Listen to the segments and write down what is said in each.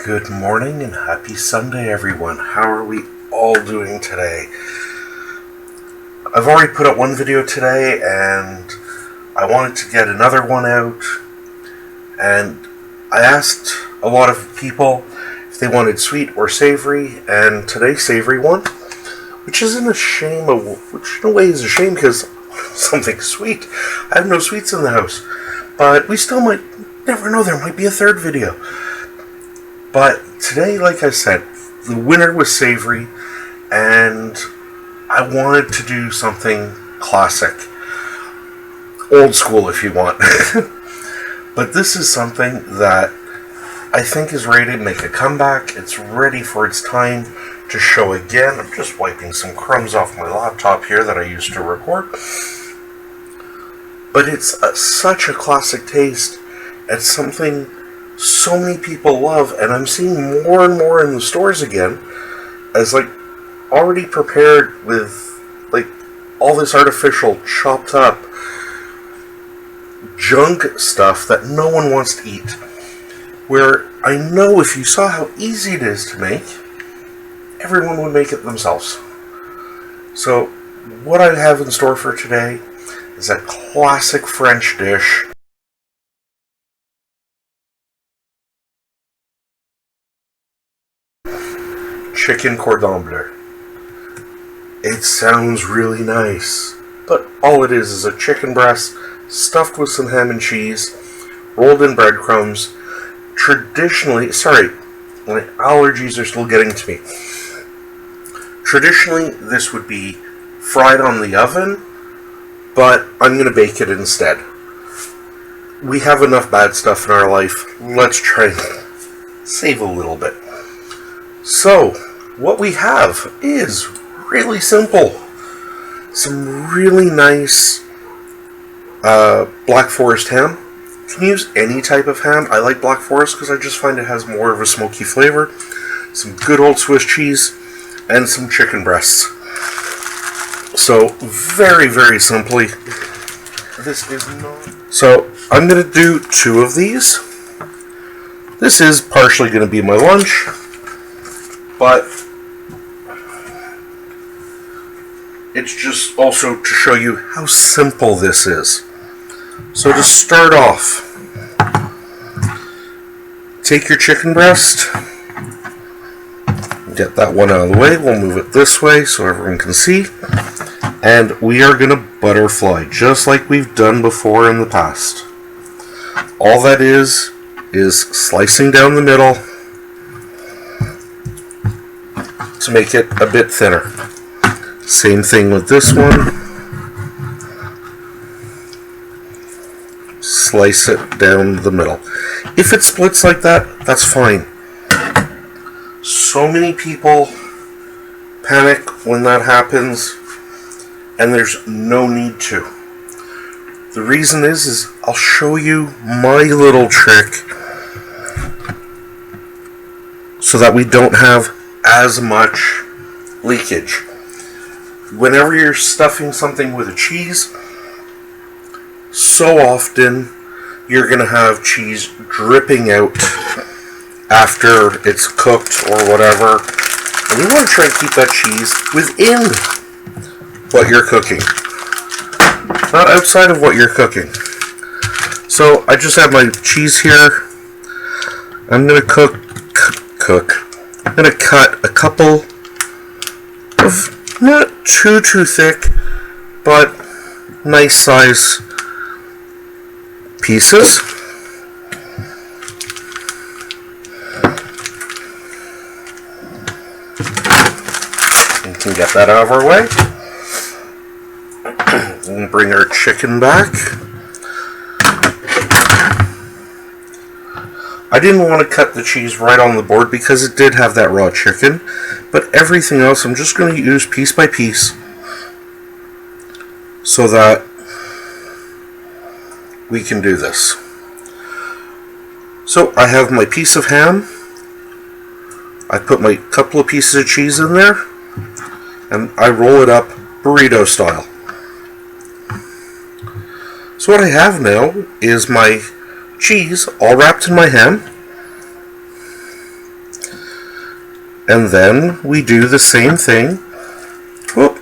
Good morning and happy Sunday, everyone. How are we all doing today? I've already put up one video today and I wanted to get another one out, and I asked a lot of people if they wanted sweet or savory, and today's savory one, which isn't a shame, which in a way is a shame because something sweet. I have no sweets in the house, but we still might never know, there might be a third video. But today, like I said, the winner was savory, and I wanted to do something classic. Old school, if you want. But this is something that I think is ready to make a comeback. It's ready for its time to show again. I'm just wiping some crumbs off my laptop here that I used to record. But it's such a classic taste. It's something so many people love, and I'm seeing more and more in the stores again as like already prepared with like all this artificial chopped up junk stuff that no one wants to eat, where I know if you saw how easy it is to make, everyone would make it themselves. So what I have in store for today is a classic French dish. Chicken Cordon Bleu. It sounds really nice, but all it is a chicken breast stuffed with some ham and cheese, rolled in breadcrumbs. Traditionally, sorry, my allergies are still getting to me. Traditionally, this would be fried on the oven, but I'm going to bake it instead. We have enough bad stuff in our life. Let's try and save a little bit. So, what we have is really simple. Some really nice Black Forest ham. You can use any type of ham. I like Black Forest because I just find it has more of a smoky flavor. Some good old Swiss cheese and some chicken breasts. So, very, very simply, this is not... So, I'm going to do 2 of these. This is partially going to be my lunch, but it's just also to show you how simple this is. So to start off, take your chicken breast, get that one out of the way. We'll move it this way so everyone can see. And we are going to butterfly, just like we've done before in the past. All that is slicing down the middle to make it a bit thinner. Same thing with this one. Slice it down the middle. If it splits like that, that's fine. So many people panic when that happens, and there's no need to. The reason is I'll show you my little trick so that we don't have as much leakage. Whenever you're stuffing something with a cheese, so often you're going to have cheese dripping out after it's cooked or whatever, and you want to try and keep that cheese within what you're cooking, not outside of what you're cooking. So I just have my cheese here. I'm going to cook. I'm going to cut a couple of not too thick, but nice size pieces. We can get that out of our way. We'll bring our chicken back. I didn't want to cut the cheese right on the board because it did have that raw chicken, but everything else I'm just going to use piece by piece so that we can do this. So I have my piece of ham. I put my couple of pieces of cheese in there, and I roll it up burrito style. So what I have now is my cheese all wrapped in my ham. And then we do the same thing. Whoop.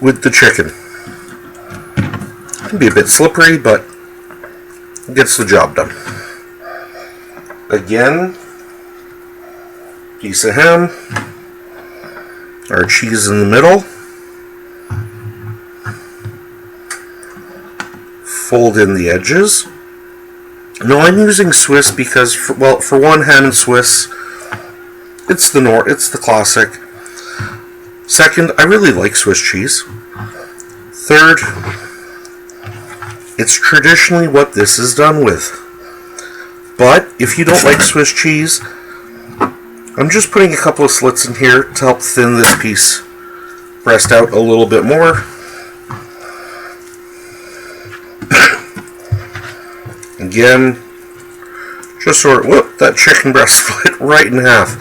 With the chicken. It can be a bit slippery, but it gets the job done. Again, piece of ham, our cheese in the middle, fold in the edges. No, I'm using Swiss because, for one, ham and Swiss, it's the classic. Second, I really like Swiss cheese. Third, it's traditionally what this is done with. But if you don't like Swiss cheese, I'm just putting a couple of slits in here to help thin this piece breast out a little bit more. Again, just whoop, that chicken breast split right in half.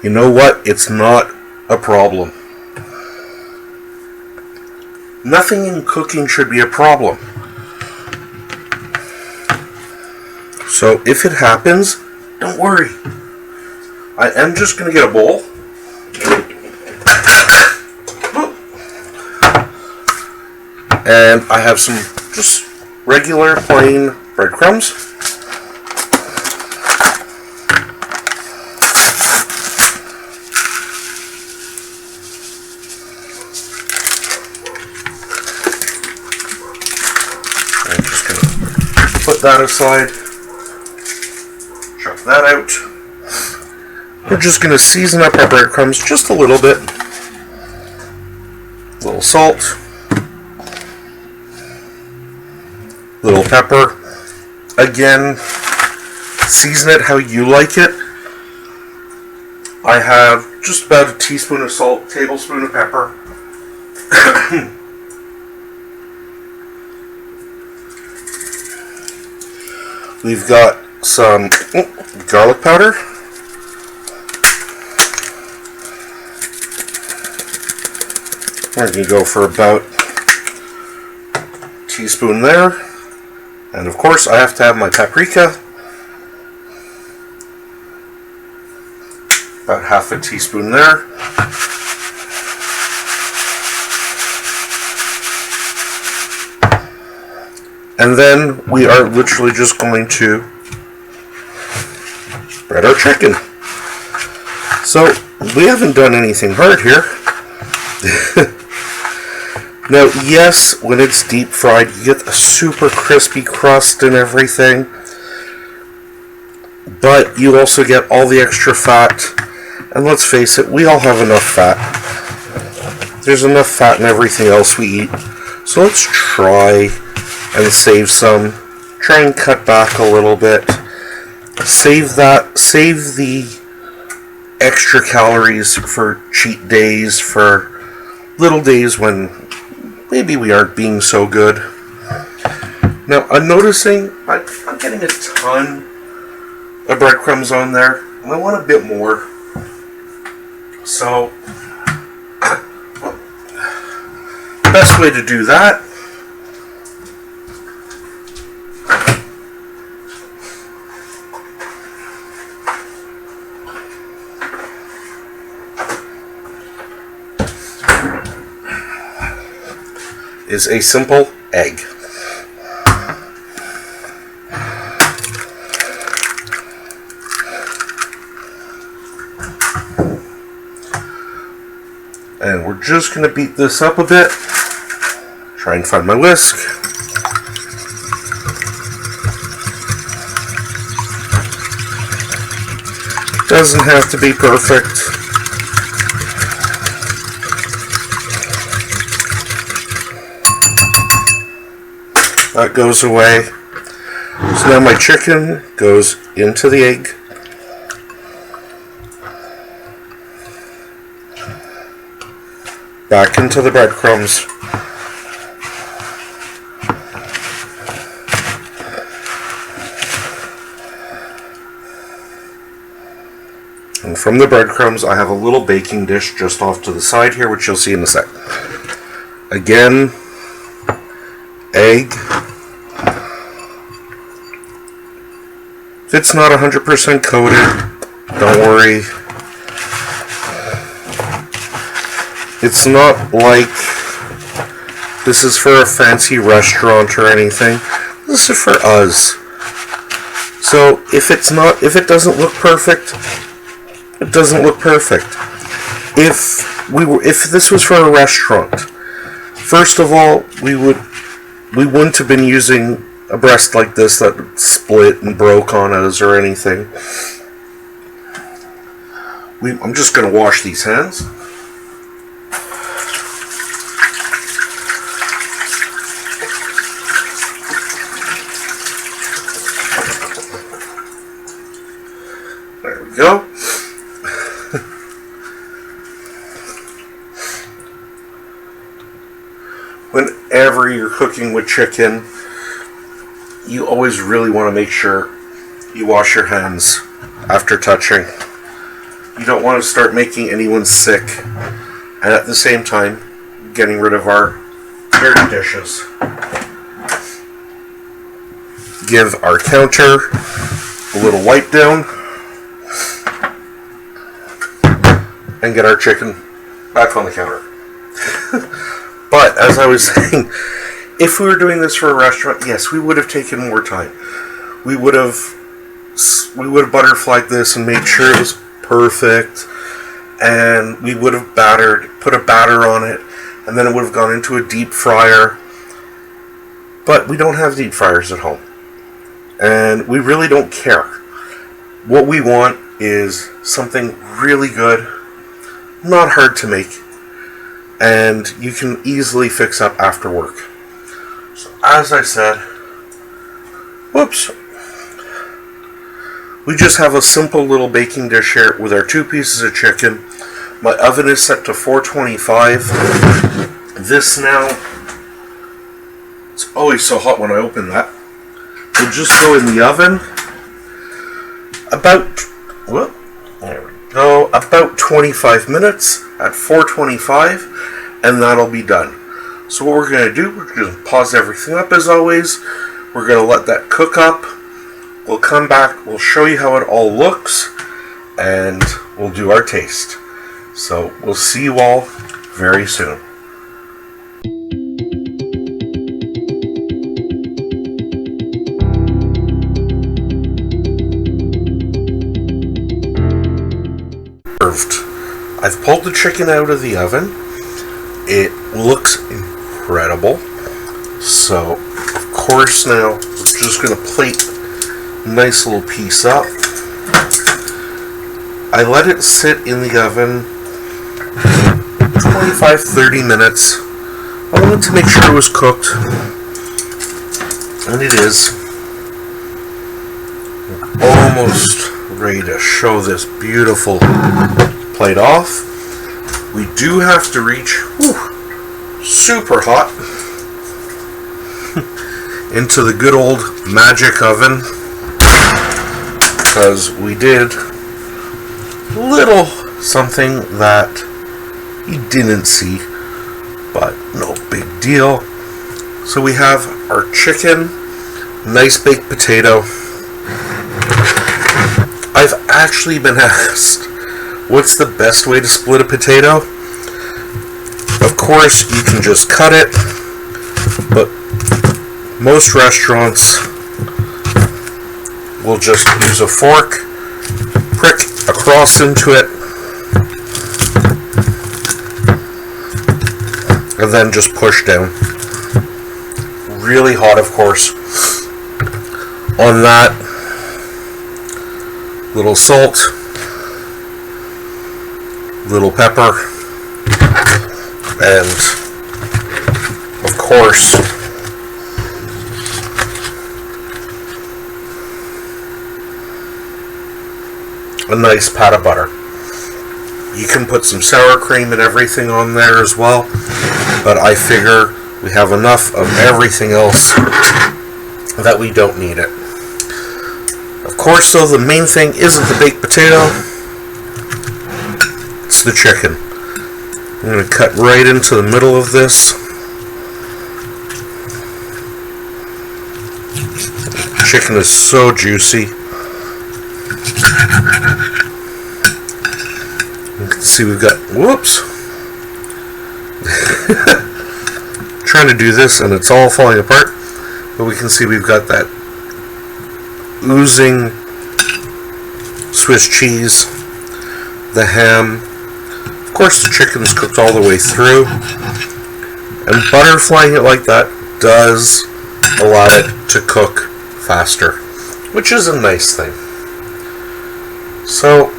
You know what? It's not a problem. Nothing in cooking should be a problem. So if it happens, don't worry. I am just going to get a bowl. And I have some just regular plain breadcrumbs. I'm just going to put that aside. Chuck that out. We're just going to season up our breadcrumbs just a little bit. A little salt. Little pepper. Again, season it how you like it. I have just about a teaspoon of salt, tablespoon of pepper. We've got some garlic powder. We're going to go for about a teaspoon there. And of course, I have to have my paprika. About half a teaspoon there. And then we are literally just going to bread our chicken. So, we haven't done anything hard here. Now, yes, when it's deep fried, you get a super crispy crust and everything. But you also get all the extra fat. And let's face it, we all have enough fat. There's enough fat in everything else we eat. So let's try and save some. Try and cut back a little bit. Save the extra calories for cheat days, for little days when maybe we aren't being so good. Now, I'm noticing I'm getting a ton of breadcrumbs on there, and I want a bit more. So, best way to do that is a simple egg. And we're just going to beat this up a bit. Try and find my whisk. Doesn't have to be perfect. That goes away. So now my chicken goes into the egg. Back into the breadcrumbs. And from the breadcrumbs, I have a little baking dish just off to the side here, which you'll see in a sec. Again, egg, If it's not 100% coated, don't worry. It's not like this is for a fancy restaurant or anything. This is for us. So if it doesn't look perfect, it doesn't look perfect. If this was for a restaurant, first of all, we wouldn't have been using a breast like this that split and broke on us or anything. I'm just going to wash these hands. There we go. Whenever you're cooking with chicken, you always really want to make sure you wash your hands after touching. You don't want to start making anyone sick, and at the same time getting rid of our dirty dishes. Give our counter a little wipe down and get our chicken back on the counter. But as I was saying, if we were doing this for a restaurant, yes, we would have taken more time. We would have butterflied this and made sure it was perfect, and we would have put a batter on it, and then it would have gone into a deep fryer. But we don't have deep fryers at home, and we really don't care. What we want is something really good, not hard to make, and you can easily fix up after work. So as I said, whoops, we just have a simple little baking dish here with our 2 pieces of chicken. My oven is set to 425. This now, it's always so hot when I open that. We'll just go in the oven about 25 minutes at 425, and that'll be done. So what we're going to do, we're going to pause everything up as always. We're going to let that cook up. We'll come back, we'll show you how it all looks, and we'll do our taste. So we'll see you all very soon. I've pulled the chicken out of the oven. It looks incredible. So, of course, now we're just going to plate a nice little piece up. I let it sit in the oven 25-30 minutes. I wanted to make sure it was cooked, and it is. I'm almost ready to show this beautiful plate off. We do have to reach super hot into the good old magic oven, because we did a little something that you didn't see, but no big deal. So we have our chicken, nice baked potato. I've actually been asked, what's the best way to split a potato? Of course, you can just cut it, but most restaurants will just use a fork, prick across into it, and then just push down. Really hot, of course. On that, little salt, little pepper, and of course a nice pat of butter. You can put some sour cream and everything on there as well, but I figure we have enough of everything else that we don't need it. Of course, though, the main thing isn't the baked potato, it's the chicken. I'm going to cut right into the middle of this. Chicken is so juicy. You can see we've got, whoops, trying to do this and it's all falling apart, but we can see we've got that oozing Swiss cheese, the ham, of course the chicken is cooked all the way through, and butterflying it like that does allow it to cook faster, which is a nice thing. So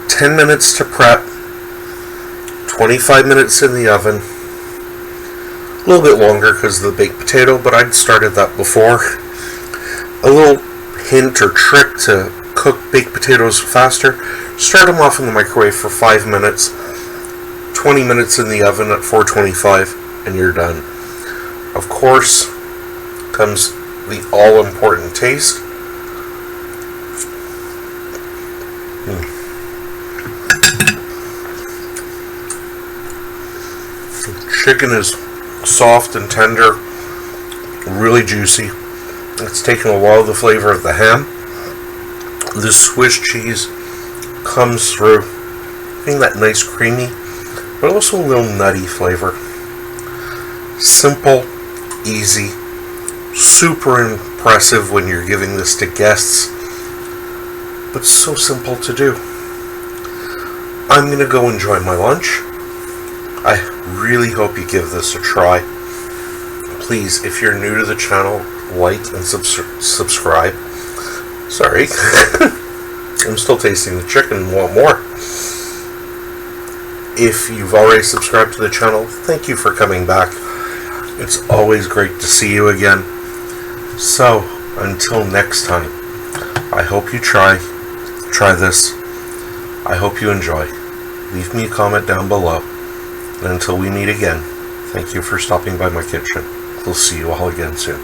10 minutes to prep, 25 minutes in the oven, a little bit longer because of the baked potato, but I'd started that before. A little hint or trick to cook baked potatoes faster: start them off in the microwave for 5 minutes, 20 minutes in the oven at 425, and you're done. Of course comes the all-important taste. The chicken is soft and tender, really juicy. It's taken a lot of the flavor of the ham. The Swiss cheese comes through, getting that nice creamy, but also a little nutty flavor. Simple, easy, super impressive when you're giving this to guests, but so simple to do. I'm going to go enjoy my lunch. I really hope you give this a try. Please, if you're new to the channel, like and subscribe. Sorry. I'm still tasting the chicken and want more. If you've already subscribed to the channel, thank you for coming back. It's always great to see you again. So, until next time, I hope you try this. I hope you enjoy. Leave me a comment down below. And until we meet again, thank you for stopping by my kitchen. We'll see you all again soon.